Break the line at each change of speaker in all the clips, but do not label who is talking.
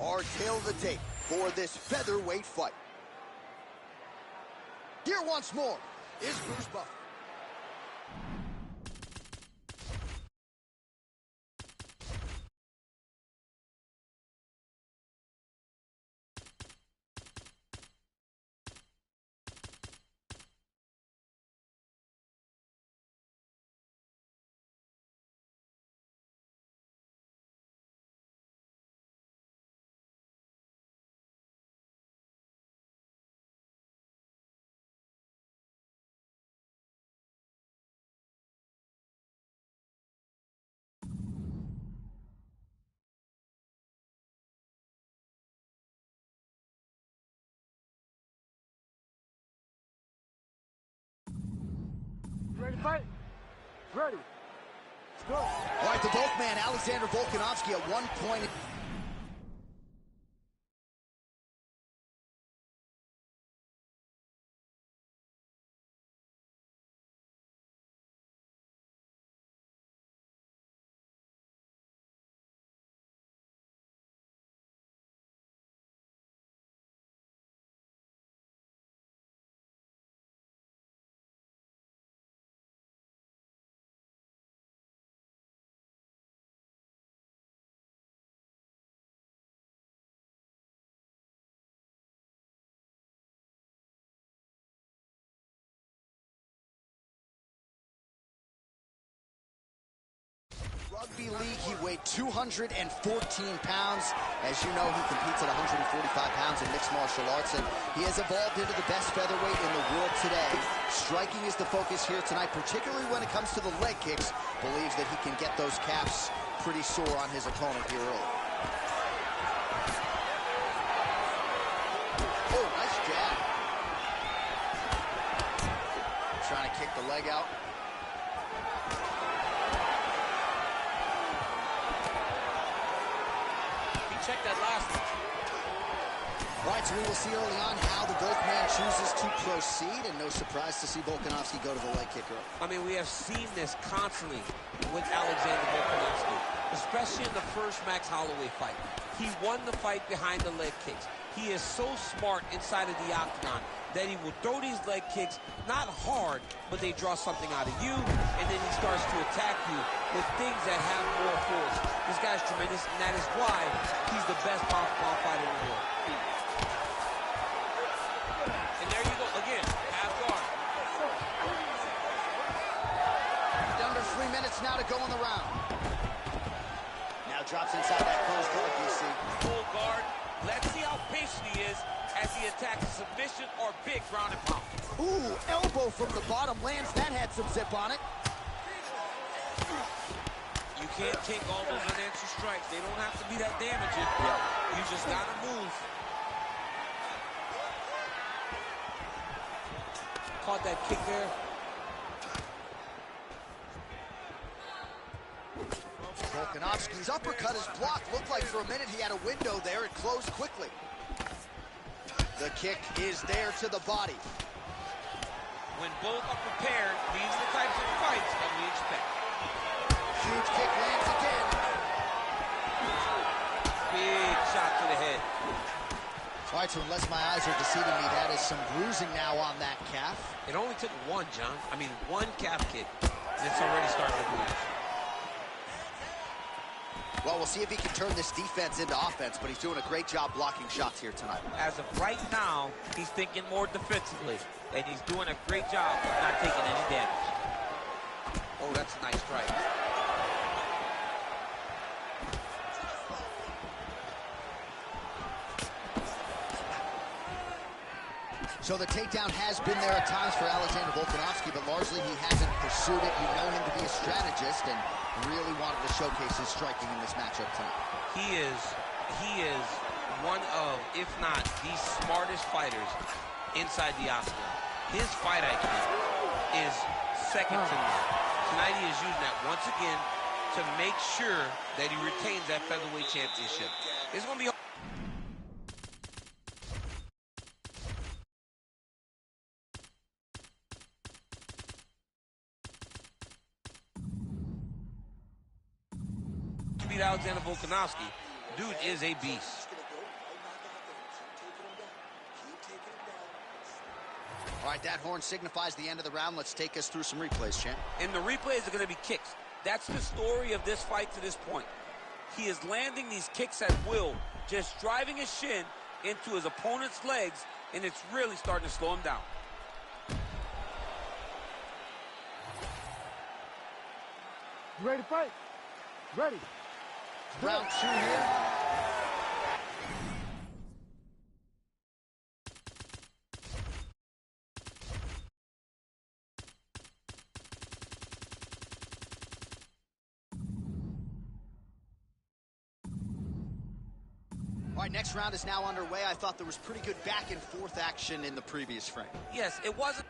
our tale of the tape for this featherweight fight. Here once more is Bruce Buffer.
Ready to fight? Ready. Let's go.
All right, the bulk man, Alexander Volkanovski, at one point. Rugby league, he weighed 214 pounds. As you know, he competes at 145 pounds in mixed martial arts, and he has evolved into the best featherweight in the world today. Striking is the focus here tonight, particularly when it comes to the leg kicks. Believes that he can get those calves pretty sore on his opponent here early. Oh, nice jab. Trying to kick the leg out.
Check that last one.
All right, so we will see early on how the Gulf man chooses to proceed, and no surprise to see Volkanovski go to the leg kicker.
I mean, we have seen this constantly with Alexander Volkanovski, especially in the first Max Holloway fight. He won the fight behind the leg kicks. He is so smart inside of the octagon that he will throw these leg kicks, not hard, but they draw something out of you, and then he starts to attack you with things that have more force. This guy's tremendous, and that is why he's the best pound-for-pound fighter in the world. And there you go, again, half guard.
Under 3 minutes now to go in the round. Now drops inside that closed guard, DC.
Full guard. Let's see how patient he is as he attacks a submission or big ground and pound.
Ooh, elbow from the bottom lands. That had some zip on it.
You can't take all those unanswered strikes. They don't have to be that damaging. You just gotta move. Caught that kick there.
Volkanovski's uppercut is blocked. Looked like for a minute he had a window there. It closed quickly. The kick is there to the body.
When both are prepared, these are the types of fights that we expect.
Huge kick lands again.
Big shot to the head.
All right, so unless my eyes are deceiving me, that is some bruising now on that calf.
It only took one, John. I mean, one calf kick. And it's already starting to bruise.
Well, we'll see if he can turn this defense into offense, but he's doing a great job blocking shots here tonight.
As of right now, he's thinking more defensively, and he's doing a great job of not taking any damage. Oh, that's a nice strike.
So the takedown has been there at times for Alexander Volkanovski, but largely he hasn't pursued it. You know him to be a strategist and really wanted to showcase his striking in this matchup tonight.
He is one of, if not the smartest fighters inside the octagon. His fight IQ is second to none. Tonight he is using that once again to make sure that he retains that featherweight championship. It's going to be Alexander Volkanovski. Dude is a beast.
All right, that horn signifies the end of the round. Let's take us through some replays, champ.
And the replays are going to be kicks. That's the story of this fight to this point. He is landing these kicks at will, just driving his shin into his opponent's legs, and it's really starting to slow him down.
You ready to fight? Ready.
Round 2 here. All right, next round is now underway. I thought there was pretty good back and forth action in the previous frame.
Yes, it wasn't.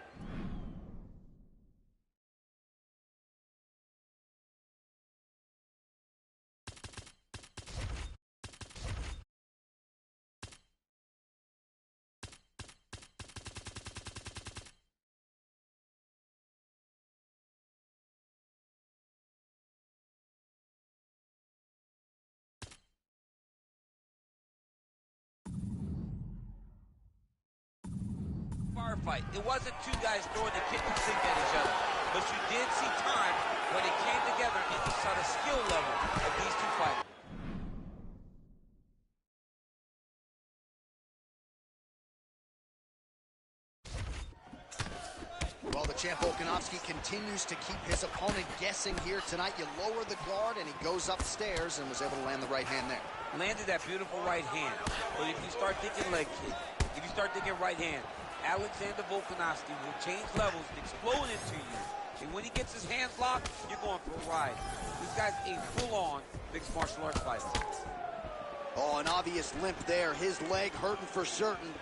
Fight. It wasn't two guys throwing the kitchen sink at each other, but you did see times when it came together and you saw the skill level of these two fighters.
Well, the champ Volkanovski continues to keep his opponent guessing here tonight. You lower the guard and he goes upstairs and was able to land the right hand there.
Landed that beautiful right hand. But if you start thinking leg kick, if you start thinking right hand, Alexander Volkanovski will change levels and explode into you. And when he gets his hands locked, you're going for a ride. This guy's a full-on mixed martial arts fighter.
Oh, an obvious limp there. His leg hurting for certain.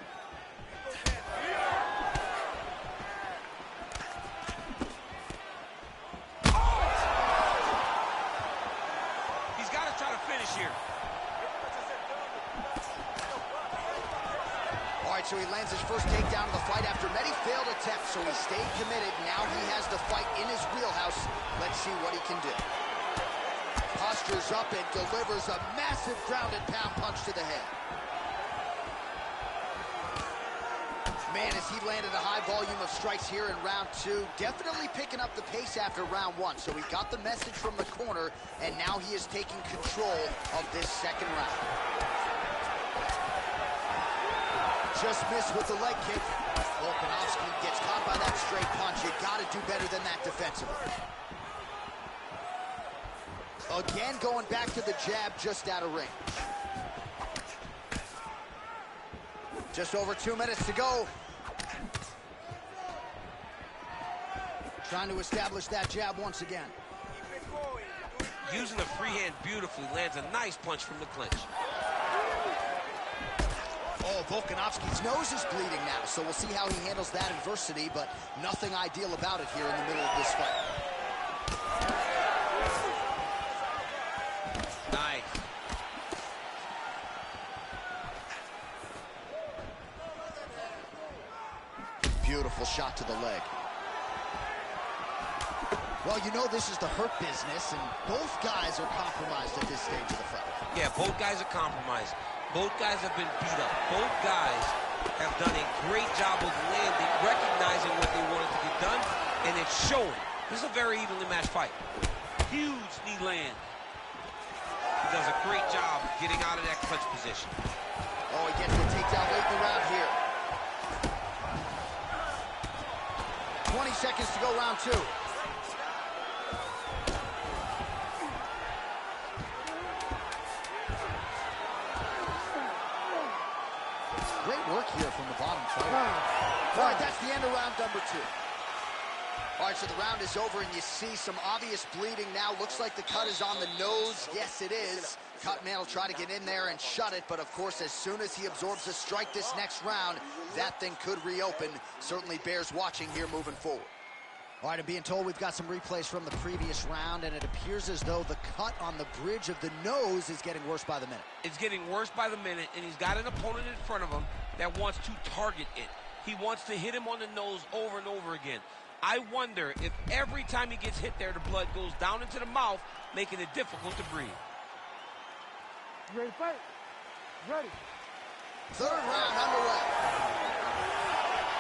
He's got to try to finish here.
So he lands his first takedown of the fight after many failed attempts, so he stayed committed. Now he has the fight in his wheelhouse. Let's see what he can do. Postures up and delivers a massive ground and pound punch to the head. Man, as he landed a high volume of strikes here in round 2, definitely picking up the pace after round 1. So he got the message from the corner, and now he is taking control of this second round. Just missed with the leg kick. Volkanovski gets caught by that straight punch. You got to do better than that defensively. Again, going back to the jab just out of range. Just over 2 minutes to go. Trying to establish that jab once again.
Using the free hand beautifully, lands a nice punch from the clinch.
Oh, Volkanovski's nose is bleeding now, so we'll see how he handles that adversity, but nothing ideal about it here in the middle of this fight.
Nice.
Beautiful shot to the leg. Well, you know this is the hurt business, and both guys are compromised at this stage of the fight.
Yeah, both guys are compromised. Both guys have been beat up. Both guys have done a great job of landing, recognizing what they wanted to get done, and it's showing. This is a very evenly matched fight. Huge knee land. He does a great job getting out of that clinch position.
Oh, he gets the takedown late in the round here. 20 seconds to go, round 2. Great work here from the bottom fighter. All right, that's the end of round number 2. All right, so the round is over, and you see some obvious bleeding now. Looks like the cut is on the nose. Yes, it is. Cutman will try to get in there and shut it, but of course, as soon as he absorbs a strike this next round, that thing could reopen. Certainly bears watching here moving forward. All right, I'm being told we've got some replays from the previous round, and it appears as though the cut on the bridge of the nose is getting worse by the minute.
It's getting worse by the minute, and he's got an opponent in front of him that wants to target it. He wants to hit him on the nose over and over again. I wonder if every time he gets hit there, the blood goes down into the mouth, making it difficult to breathe.
You ready to fight? Ready.
Third round underway.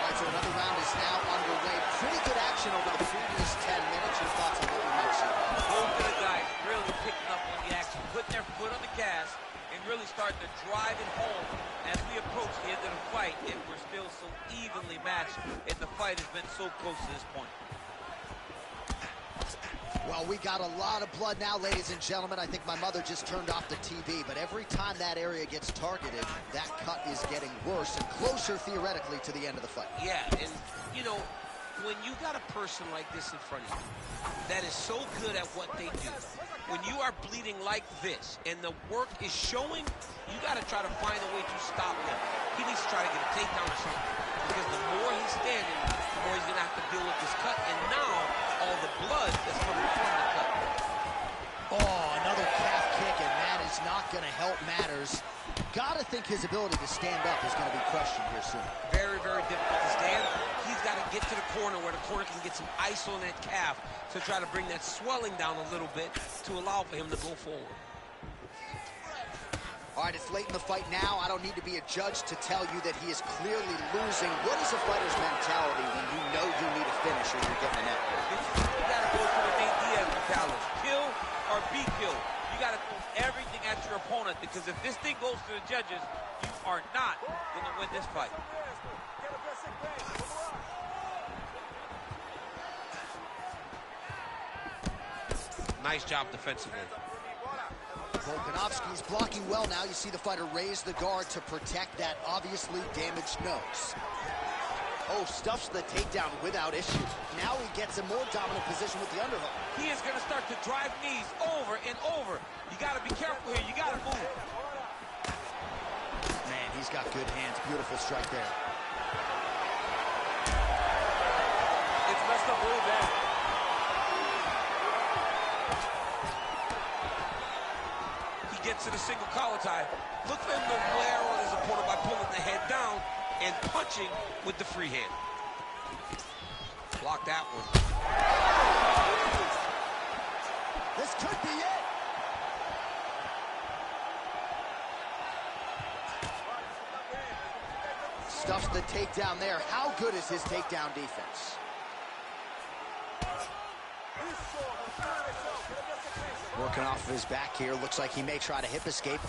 All right, so another round is now underway. Pretty good action over the previous 10 minutes. Your thoughts on what we might see?
Both of the guys really picking up on the action, putting their foot on the gas, and really starting to drive it home as we approach the end of the fight, and we're still so evenly matched, and the fight has been so close to this point.
Well, we got a lot of blood now, ladies and gentlemen. I think my mother just turned off the TV, but every time that area gets targeted, that cut is getting worse and closer, theoretically, to the end of the fight.
Yeah, and, you know, when you got a person like this in front of you that is so good at what they do, when you are bleeding like this and the work is showing, you got to try to find a way to stop him. He needs to try to get a takedown or something, because the more he's standing, the more he's going to have to deal with this cut, and now all the blood that's coming from the cut.
Oh, another calf kick, and that is not going to help matters. Got to think his ability to stand up is going to be questioned here soon.
Very, very difficult to stand. He's got to get to the corner where the corner can get some ice on that calf to try to bring that swelling down a little bit to allow for him to go forward.
All right, it's late in the fight now. I don't need to be a judge to tell you that he is clearly losing. What is a fighter's mentality when you know you need a finish or you're getting an end?
You got to go for the Nate Diaz mentality. Kill or be killed. You got to throw everything at your opponent, because if this thing goes to the judges, you are not going to win this fight. Nice job defensively.
Volkanovski's blocking well now. You see the fighter raise the guard to protect that obviously damaged nose. Oh, stuffs the takedown without issue. Now he gets a more dominant position with the underhook.
He is going to start to drive knees over and over. You got to be careful here. You got to move.
Man, he's got good hands. Beautiful strike there.
It's messed up really bad. Gets to the single collar tie. Look for him to wear on his opponent by pulling the head down and punching with the free hand. Block that one.
This could be it. Stuffs the takedown there. How good is his takedown defense? Working off of his back here. Looks like he may try to hip escape.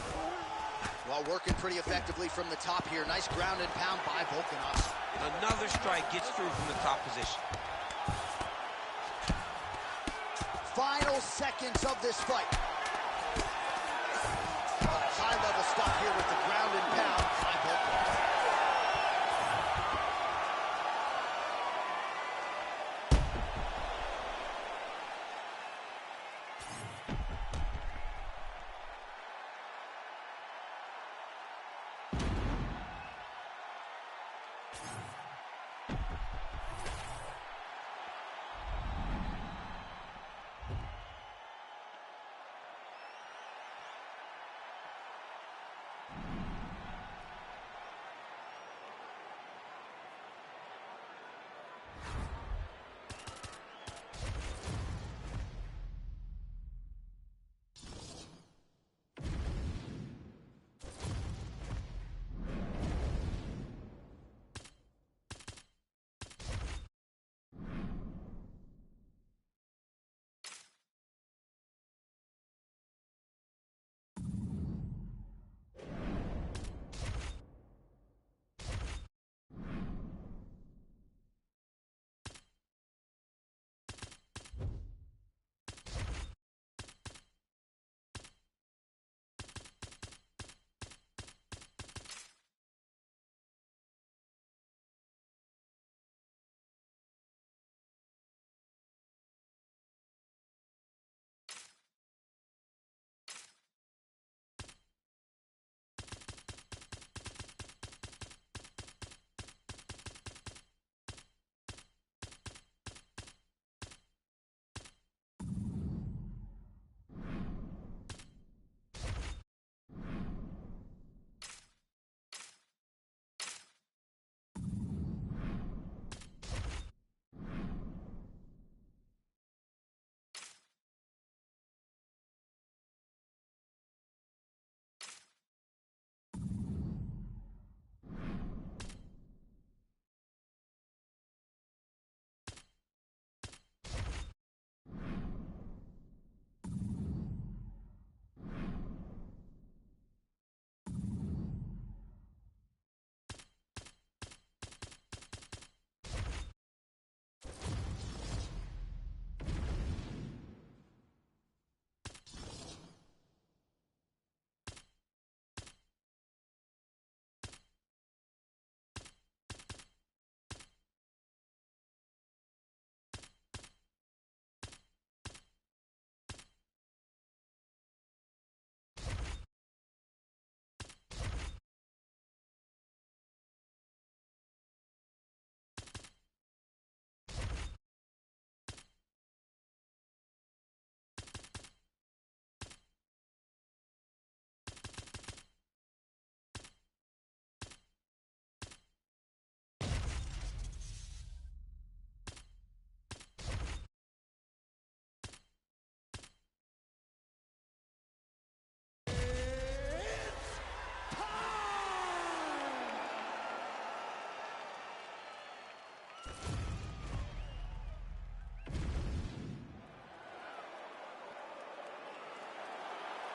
Well, working pretty effectively from the top here. Nice ground and pound by Volkanovski.
Another strike gets through from the top position.
Final seconds of this fight. High-level stuff here with the ground and pound by Volkanovski.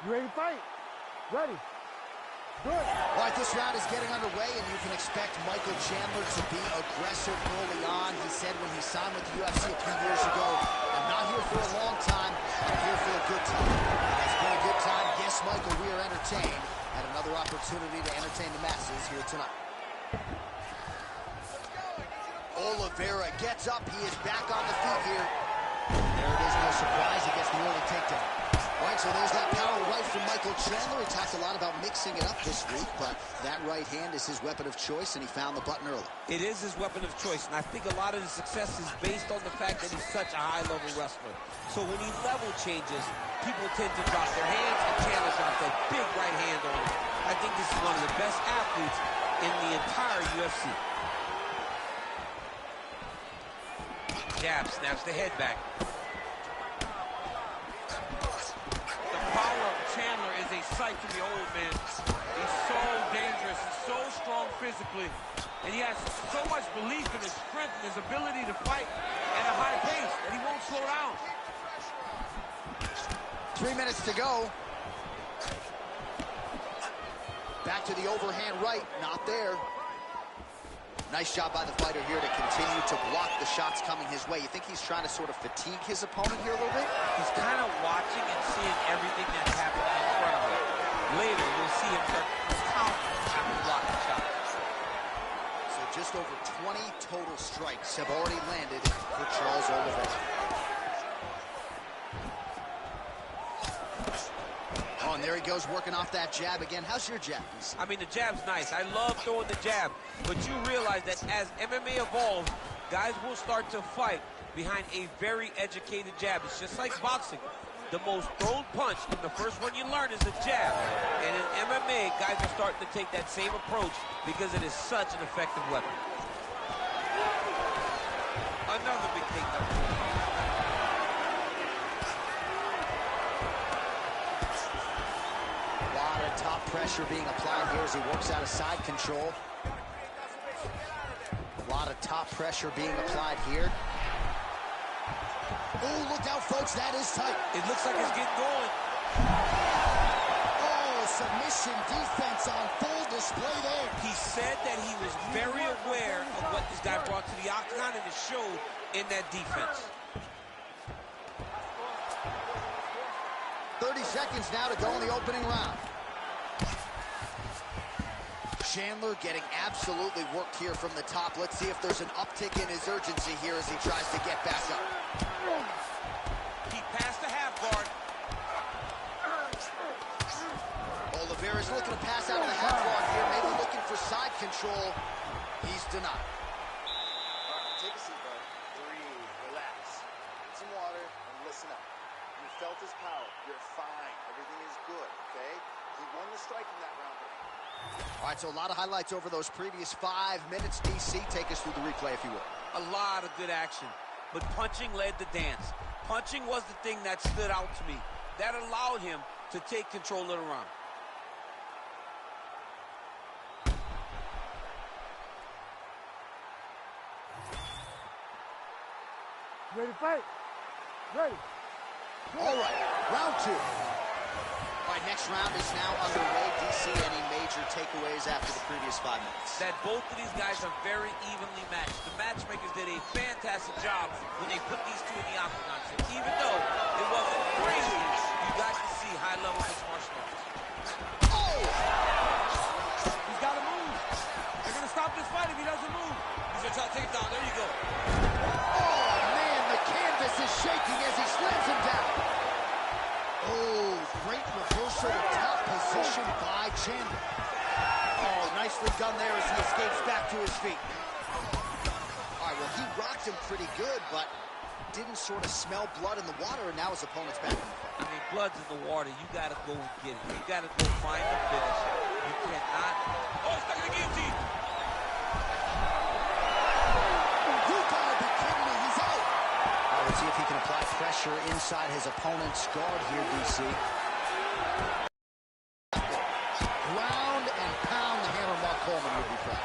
You ready to fight? Ready. Good.
All right, this round is getting underway, and you can expect Michael Chandler to be aggressive early on. He said when he signed with the UFC a few years ago, I'm not here for a long time, I'm here for a good time. And it's been a good time. Yes, Michael, we are entertained. Had another opportunity to entertain the masses here tonight. Oliveira gets up. He is back on the feet here. There it is, no surprise. He gets the early takedown. All right, so there's that power right from Michael Chandler. He talked a lot about mixing it up this week, but that right hand is his weapon of choice, and he found the button early.
It is his weapon of choice, and I think a lot of the success is based on the fact that he's such a high-level wrestler. So when he level changes, people tend to drop their hands, and Chandler dropped that big right hand on him. I think this is one of the best athletes in the entire UFC. Jab, snaps the head back.
The power of Chandler is a sight to behold, man. He's so dangerous, he's so strong physically, and he has so much belief in his strength and his ability to fight at a high pace that he won't slow down.
3 minutes to go. Back to the overhand right, not there. Nice job by the fighter here to continue to block the shots coming his way. You think he's trying to sort of fatigue his opponent here a little bit?
He's kind of watching and seeing everything that's happening in front of him. Later, you'll see him start counting after blocking shots.
So just over 20 total strikes have already landed for Charles Oliveira. Oh, and there he goes, working off that jab again. How's your jab?
I mean, the jab's nice. I love throwing the jab, but you realize that as MMA evolves, guys will start to fight behind a very educated jab. It's just like boxing. The most thrown punch, and the first one you learn is the jab. And in MMA, guys are starting to take that same approach because it is such an effective weapon. Another big takedown.
Top pressure being applied here as he works out of side control. A lot of top pressure being applied here. Oh, look out, folks. That is tight.
It looks like it's getting going.
Oh, submission defense on full display there.
He said that he was very aware of what this guy brought to the octagon, and it showed in that defense.
30 seconds now to go in the opening round. Chandler getting absolutely worked here from the top. Let's see if there's an uptick in his urgency here as he tries to get back up.
He passed the half guard.
Oliveira's looking to pass out of the half guard here, maybe looking for side control. He's denied.
Take a seat, bud. Breathe, relax. Get some water and listen up. You felt his power. You're fine. Everything is good, okay? He won the striking that round.
All right, so a lot of highlights over those previous 5 minutes. DC, take us through the replay, if you will.
A lot of good action, but punching led the dance. Punching was the thing that stood out to me. That allowed him to take control of the round.
Ready to fight? Ready.
All right, round 2. All right, next round is now underway. DC, any major takeaways after the previous 5 minutes?
That both of these guys are very evenly matched. The matchmakers did a fantastic job when they put these two in the octagon. So even though it wasn't crazy, you got to see high-level mixed martial arts.
Oh!
He's got to move. They're going to stop this fight if he doesn't move.
He's going to try to take it down. There you go.
Oh, man, the canvas is shaking as he slams him down. Oh, great reversal of top position by Chandler. Oh, nicely done there as he escapes back to his feet. All right, well, he rocked him pretty good, but didn't sort of smell blood in the water, and now his opponent's back in the fight.
I mean, blood's in the water. You got to go get it. You got to go find the finish. You cannot. Oh, stuck in the guillotine.
You gotta be kidding me. He's out. All right, let's see if he can apply pressure inside his opponent's guard here, DC. Ground and pound the hammer. Mark Coleman would be proud.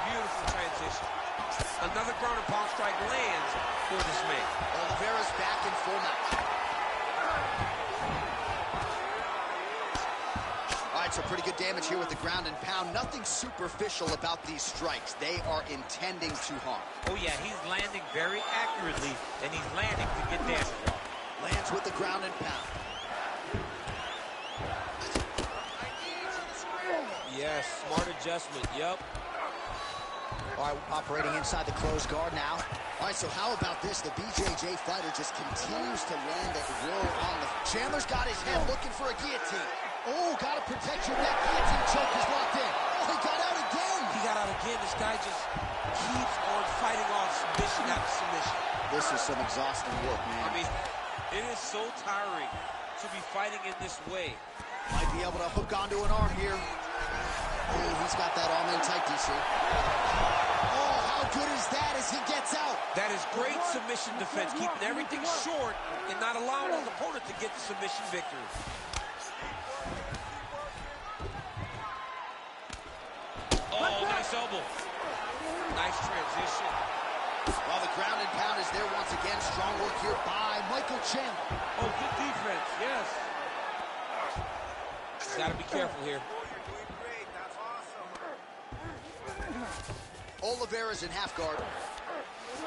Beautiful transition. Another ground and pound strike lands for this man.
Oliveira's back in full mount. right, so pretty good damage here with the ground and pound. Nothing superficial about these strikes. They are intending to harm.
Oh, yeah, he's landing very accurately, and he's landing to get damage off.
Lands with the ground and pound.
Yes, smart adjustment, yep.
All right, operating inside the closed guard now. All right, so how about this? The BJJ fighter just continues to land at will on the... Chandler's got his head looking for a guillotine. Oh, got to protect your neck. Guillotine choke is locked in. Oh, he got out again.
He got out again. This guy just keeps on fighting off submission after submission.
This is some exhausting work, man.
I mean, it is so tiring to be fighting in this way.
Might be able to hook onto an arm here. Oh, he's got that arm in tight, DC. Oh, how good is that as he gets out?
That is great submission defense, keeping everything short and not allowing his opponent to get the submission victory. Oh, nice elbow. Nice transition.
Well, the ground and pound is there once again. Strong work here by Michael Chandler.
Oh, good defense, yes. Gotta be careful here.
Oliveira's in half guard.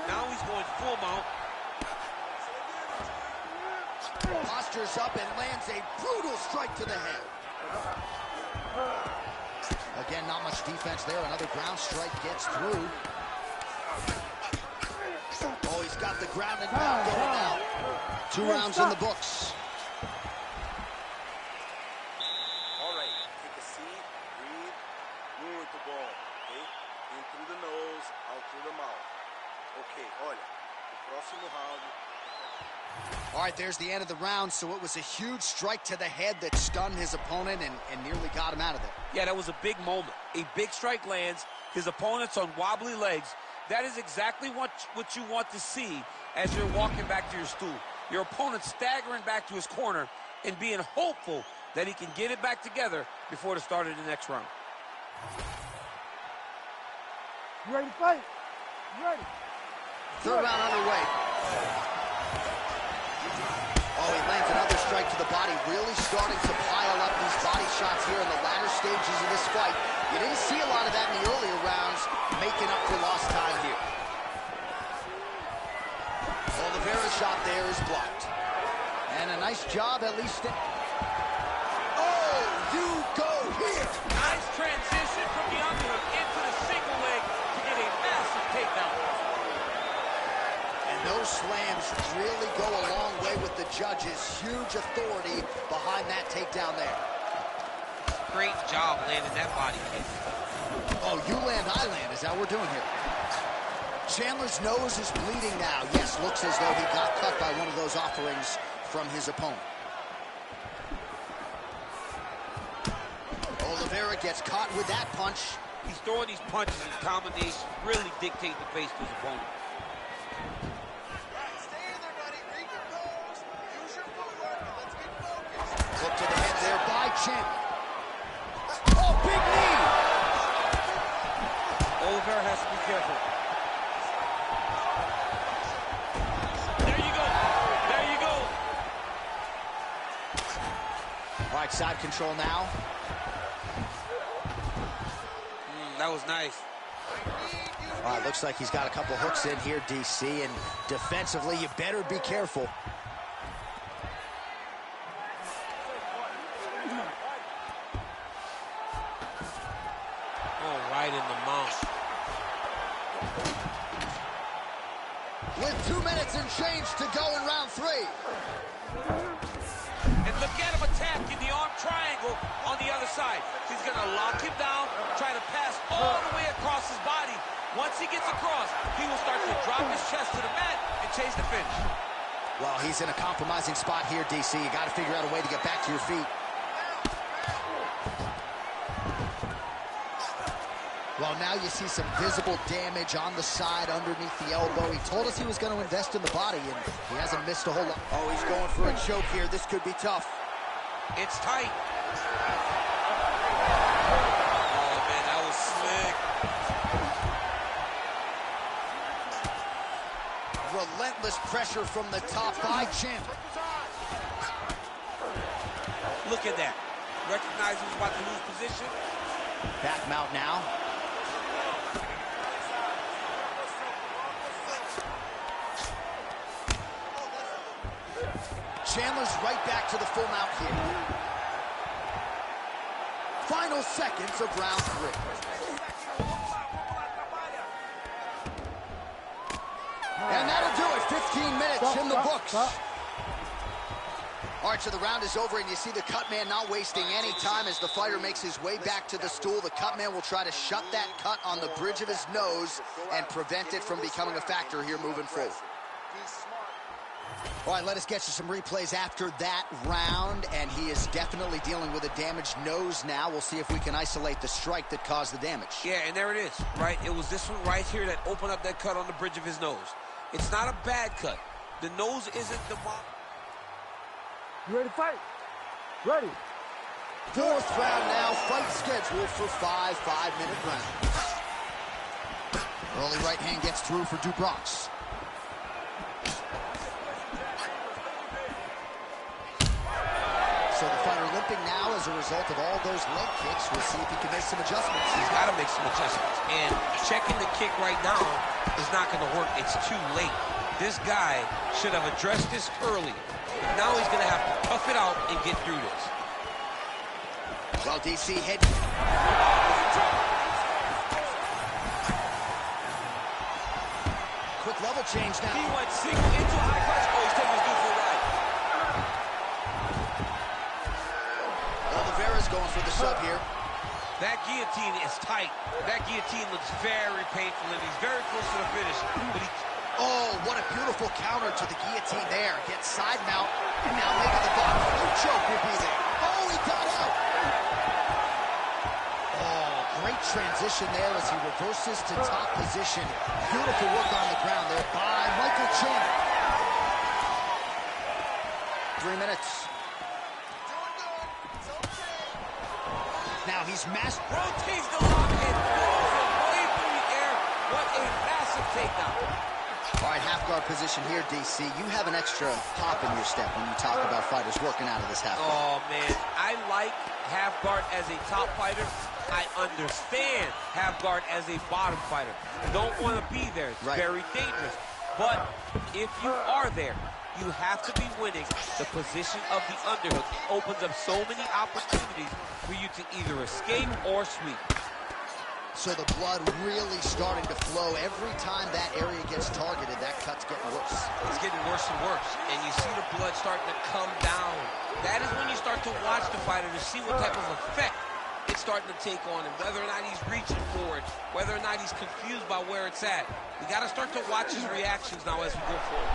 Now he's going full mount.
Postures up and lands a brutal strike to the head. Again, not much defense there. Another ground strike gets through. Oh, he's got the ground and pound going now. 2 rounds in the books.
All right, take a seat, breathe. Muito bom, okay? In through the nose, out through the mouth. Okay, olha, o próximo round.
All right, there's the end of the round, so it was a huge strike to the head that stunned his opponent and nearly got him out of there.
Yeah, that was a big moment. A big strike lands, his opponent's on wobbly legs. That is exactly what you want to see as you're walking back to your stool. Your opponent staggering back to his corner and being hopeful that he can get it back together before the start of the next round.
You ready to fight? You ready?
3rd round underway. Oh, he lands another strike to the body, really starting to pile up these body shots here in the latter stages of this fight. You didn't see a lot of that in the earlier rounds, making up for lost time here. Oliveira's shot there is blocked. And a nice job, at least. Oh, you go here.
Nice transition from the underhook into the single leg to get a massive takedown.
And those slams really go a long way with the judges. Huge authority behind that takedown there.
Great job landing that body kick.
Oh, you land, I land. Is that what we're doing here? Chandler's nose is bleeding now. Yes, looks as though he got cut by one of those offerings from his opponent. Oliveira gets caught with that punch.
He's throwing these punches in combination, really dictate the pace to his opponent.
Stay in there, buddy. Recompose. Use your footwork and let's get focused.
Look to the head there by Chandler. Oh, big knee!
Oliveira has to be careful. There you go. There you go.
All right, side control now.
That was nice.
All right, looks like he's got a couple hooks in here, DC, and defensively, you better be careful.
Oh, right in the mouth.
With 2 minutes and change to go in round 3.
And look at him attacking the arm triangle on the other side. He's going to lock him down, try to pass all the way across his body. Once he gets across, he will start to drop his chest to the mat and chase the finish.
Well, he's in a compromising spot here, DC. You got to figure out a way to get back to your feet. Well, now you see some visible damage on the side underneath the elbow. He told us he was going to invest in the body, and he hasn't missed a whole lot. Oh, he's going for a choke here. This could be tough.
It's tight. Oh, man, that was slick.
Relentless pressure from the top by Chandler.
Look at that. recognized he was about to lose position.
Back mount now. Chandler's right back to the full mount here. Final seconds of round 3. And that'll do it. 15 minutes in the books. All right, so the round is over, and you see the cut man not wasting any time as the fighter makes his way back to the stool. The cut man will try to shut that cut on the bridge of his nose and prevent it from becoming a factor here moving forward. All right, let us get you some replays after that round, and he is definitely dealing with a damaged nose now. We'll see if we can isolate the strike that caused the damage.
Yeah, and there it is, right? It was this one right here that opened up that cut on the bridge of his nose. It's not a bad cut. The nose isn't the...
You ready to fight? Ready.
4th round now, fight scheduled for 5 5-minute rounds. Early right hand gets through for Dubrox. So the fighter limping now as a result of all those leg kicks. We'll see if he can make some adjustments.
He's got to make some adjustments. And checking the kick right now is not going to work. It's too late. This guy should have addressed this early. But now he's going to have to tough it out and get through this.
Well, DC head. Quick level change now.
He went single into high punch. Oh, he's taking his dude for a ride.
Oliveira's going for the sub here.
That guillotine is tight. That guillotine looks very painful, and he's very close to the finish. But he...
Oh, what a beautiful counter to the guillotine there. Gets side mount, and now maybe the bottom flip choke will be there. Oh, he got out. Oh, great transition there as he reverses to top position. Beautiful work on the ground there by Michael Chandler. 3 minutes. Now he's mastered.
Rotates the lock and throws him way through the air. What a massive takedown.
All right, half guard position here, DC. You have an extra pop in your step when you talk about fighters working out of this half guard.
Oh, man. I like half guard as a top fighter. I understand half guard as a bottom fighter. Don't want to be there. It's very dangerous. But if you are there, you have to be winning the position of the underhook. It opens up so many opportunities for you to either escape or sweep.
So the blood really starting to flow. Every time that area gets targeted, that cut's getting worse.
It's getting worse and worse. And you see the blood starting to come down. That is when you start to watch the fighter to see what type of effect it's starting to take on him, whether or not he's reaching for it, whether or not he's confused by where it's at. We got to start to watch his reactions now as we go forward.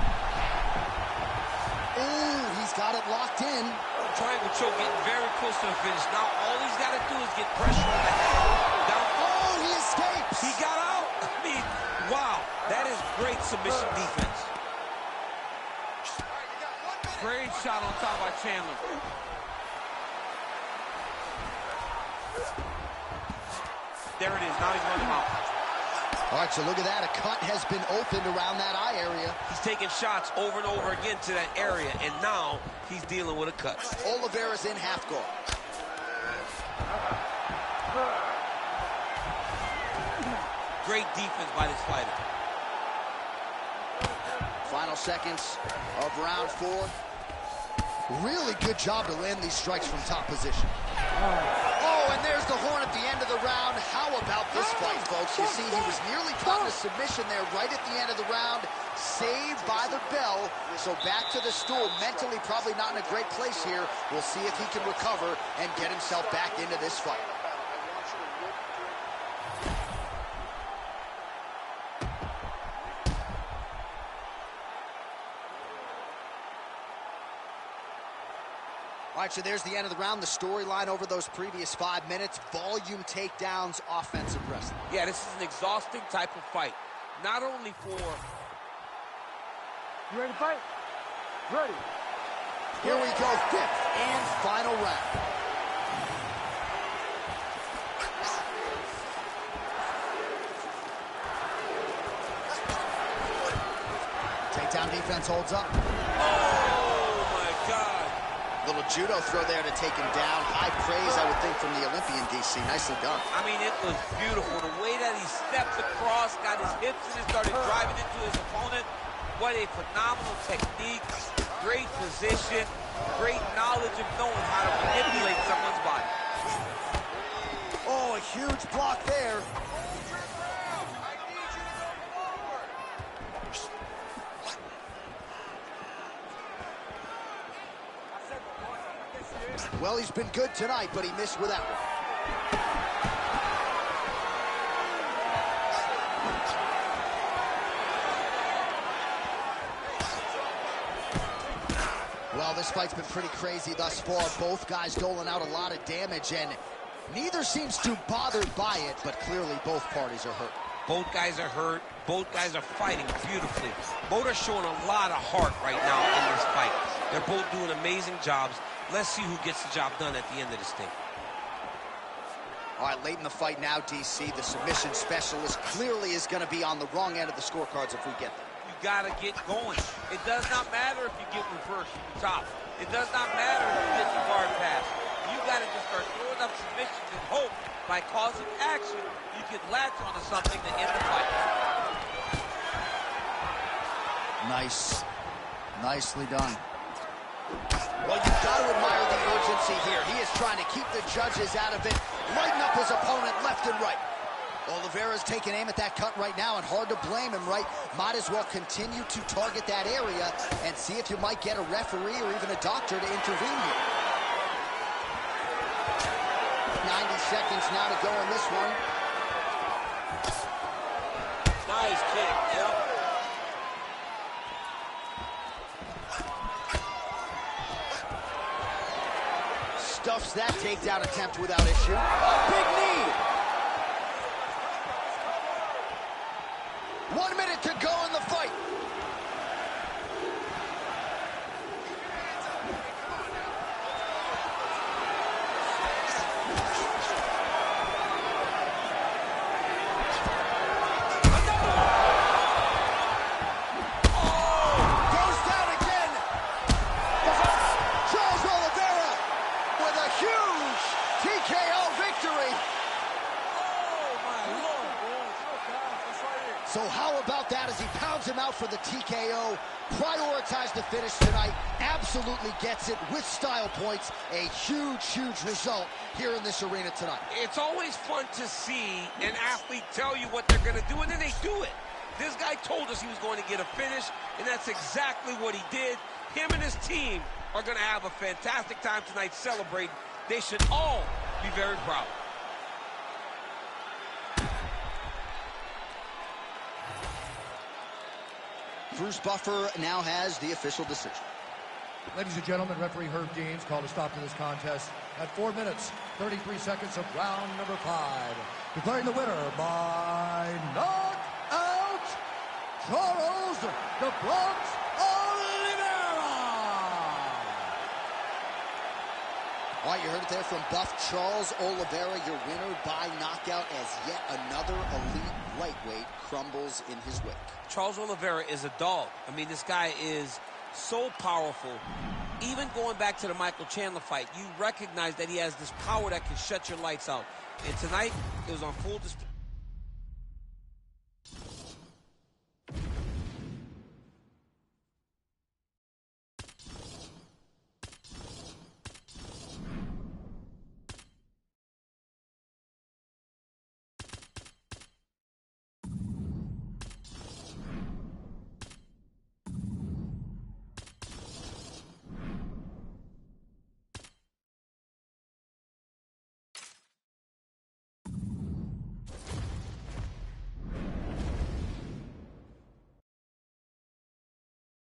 Ooh, he's got it locked in.
Triangle choke getting very close to the finish. Now all he's got to do is get pressure on the head. Down.
Oh, he escapes.
He got out. I mean, wow. That is great submission defense.
Great shot on top by Chandler.
There it is. Now he's running out.
All right, so look at that. A cut has been opened around that eye area.
He's taking shots over and over again to that area, and now he's dealing with a cut.
Oliveira's in half guard.
Great defense by this fighter.
Final seconds of round 4. Really good job to land these strikes from top position. Oh, and there's the horn at the end of the round. How about this fight, folks? You see, he was nearly caught in a submission there right at the end of the round. Saved by the bell. So back to the stool. Mentally probably not in a great place here. We'll see if he can recover and get himself back into this fight. All right, so there's the end of the round. The storyline over those previous 5 minutes. Volume takedowns, offensive wrestling.
Yeah, this is an exhausting type of fight. Not only for...
You ready to fight? Ready.
Here we go, 5th and final round. Takedown defense holds up.
Oh, my God.
Little judo throw there to take him down. High praise, I would think, from the Olympian, DC. Nicely done.
I mean, it was beautiful. The way that he stepped across, got his hips in and started driving into his opponent. What a phenomenal technique. Great position. Great knowledge of knowing how to manipulate someone's body.
Oh, a huge block there. Well, he's been good tonight, but he missed with that one. Well, this fight's been pretty crazy thus far. Both guys doling out a lot of damage, and neither seems too bothered by it, but clearly both parties are hurt.
Both guys are hurt. Both guys are fighting beautifully. Both are showing a lot of heart right now in this fight. They're both doing amazing jobs. Let's see who gets the job done at the end of this thing.
All right, late in the fight now, DC. The submission specialist clearly is going to be on the wrong end of the scorecards if we get them.
You got to get going. It does not matter if you get reversed from the top. It does not matter if you get the guard pass. You got to just start throwing up submissions and hope by causing action you can latch onto something to end the fight.
Nice. Nicely done. Well, you've got to admire the urgency here. He is trying to keep the judges out of it, lighten up his opponent left and right. Oliveira's taking aim at that cut right now, and hard to blame him, right? Might as well continue to target that area and see if you might get a referee or even a doctor to intervene here. 90 seconds now to go in this one.
Nice kick, yep.
Stuffs that takedown attempt without issue. Big knee! 1 minute to go in the fight. So how about that as he pounds him out for the TKO, prioritized the finish tonight, absolutely gets it with style points, a huge, huge result here in this arena tonight.
It's always fun to see an athlete tell you what they're going to do, and then they do it. This guy told us he was going to get a finish, and that's exactly what he did. Him and his team are going to have a fantastic time tonight celebrating. They should all be very proud.
Bruce Buffer now has the official decision.
Ladies and gentlemen, referee Herb Deans called a stop to this contest at 4 minutes, 33 seconds of round number 5. Declaring the winner by knockout, Charles the Bronx Oliveira.
All right, you heard it there from Buff. Charles Oliveira, your winner by knockout, as yet another elite lightweight crumbles in his wake.
Charles Oliveira is a dog. I mean, this guy is so powerful. Even going back to the Michael Chandler fight, you recognize that he has this power that can shut your lights out. And tonight, it was on full display.